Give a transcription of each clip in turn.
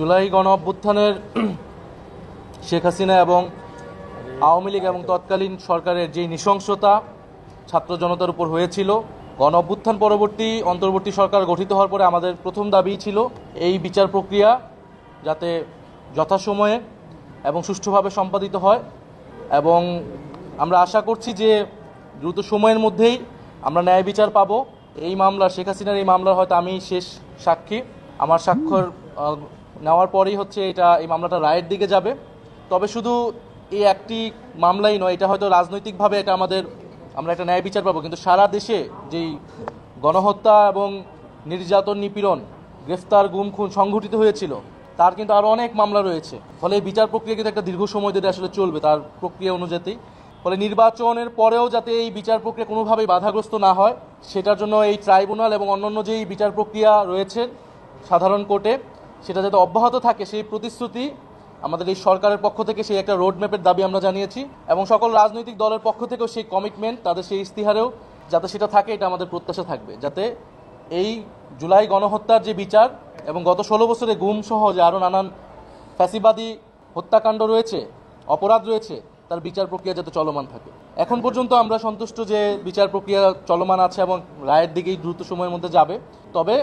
জুলাই গণ অভ্যুত্থানের শেখ হাসিনা এবং আওয়ামী লীগ এবং তৎকালীন সরকারের যে নৃশংসতা ছাত্র জনতার উপর হয়েছিল, গণ অভ্যুত্থান পরবর্তী অন্তর্বর্তী সরকার গঠিত হওয়ার পরে আমাদের প্রথম দাবি ছিল এই বিচার প্রক্রিয়া যাতে যথাসময়ে এবং সুষ্ঠুভাবে সম্পাদিত হয়। এবং আমরা আশা করছি যে দ্রুত সময়ের মধ্যেই আমরা ন্যায় বিচার পাবো। এই মামলা, শেখ হাসিনার এই মামলার হয়তো আমি শেষ সাক্ষী। আমার স্বাক্ষর নেওয়ার পরেই এই মামলাটা রায়ের দিকে যাবে। তবে শুধু এই একটি মামলাই নয়, এটা হয়তো রাজনৈতিকভাবে আমরা একটা ন্যায় বিচার পাবো, কিন্তু সারা দেশে যেই গণহত্যা এবং নির্যাতন, নিপীড়ন, গ্রেফতার, গুম, খুন সংঘটিত হয়েছিল, তার কিন্তু আরও অনেক মামলা রয়েছে। ফলে এই বিচার প্রক্রিয়া কিন্তু একটা দীর্ঘ সময় ধরে আসলে চলবে তার প্রক্রিয়া অনুযায়ী। ফলে নির্বাচনের পরেও যাতে এই বিচার প্রক্রিয়া কোনোভাবেই বাধাগ্রস্ত না হয়, সেটার জন্য এই ট্রাইব্যুনাল এবং অন্যান্য যেই বিচার প্রক্রিয়া রয়েছে সাধারণ কোর্টে, সেটা যাতে অব্যাহত থাকে সেই প্রতিশ্রুতি আমাদের এই সরকারের পক্ষ থেকে, সেই একটা রোডম্যাপের দাবি আমরা জানিয়েছি। এবং সকল রাজনৈতিক দলের পক্ষ থেকেও সেই কমিটমেন্ট, তাদের সেই ইস্তিহারেও যাতে সেটা থাকে, এটা আমাদের প্রত্যাশা থাকবে, যাতে এই জুলাই গণহত্যার যে বিচার এবং গত 16 বছরে গুম সহ যে আরও নানান ফ্যাসিবাদী হত্যাকাণ্ড রয়েছে, অপরাধ রয়েছে, তার বিচার প্রক্রিয়া যাতে চলমান থাকে। এখন পর্যন্ত আমরা সন্তুষ্ট যে বিচার প্রক্রিয়া চলমান আছে এবং রায়ের দিকেই দ্রুত সময়ের মধ্যে যাবে। তবে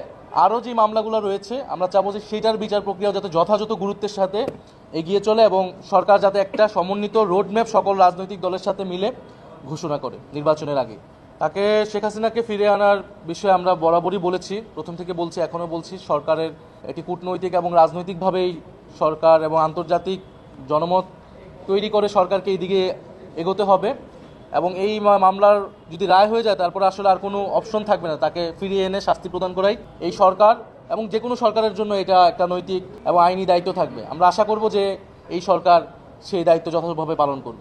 আরও যে মামলাগুলো রয়েছে, আমরা চাবো যে সেইটার বিচার প্রক্রিয়া যাতে যথাযথ গুরুত্বের সাথে এগিয়ে চলে এবং সরকার যাতে একটা সমন্বিত রোডম্যাপ সকল রাজনৈতিক দলের সাথে মিলে ঘোষণা করে নির্বাচনের আগে। তাকে, শেখ হাসিনাকে ফিরে আনার বিষয়ে আমরা বরাবরই বলেছি, প্রথম থেকে বলছি, এখনও বলছি, সরকারের একটি কূটনৈতিক এবং রাজনৈতিকভাবেই সরকার এবং আন্তর্জাতিক জনমত তৈরি করে সরকারকে এই দিকে এগোতে হবে। এবং এই মামলার যদি রায় হয়ে যায়, তারপরে আসলে আর কোনো অপশন থাকবে না, তাকে ফিরিয়ে এনে শাস্তি প্রদান করাই এই সরকার এবং যে কোনো সরকারের জন্য এটা একটা নৈতিক এবং আইনি দায়িত্ব থাকবে। আমরা আশা করব যে এই সরকার সেই দায়িত্ব যথাযথভাবে পালন করবে।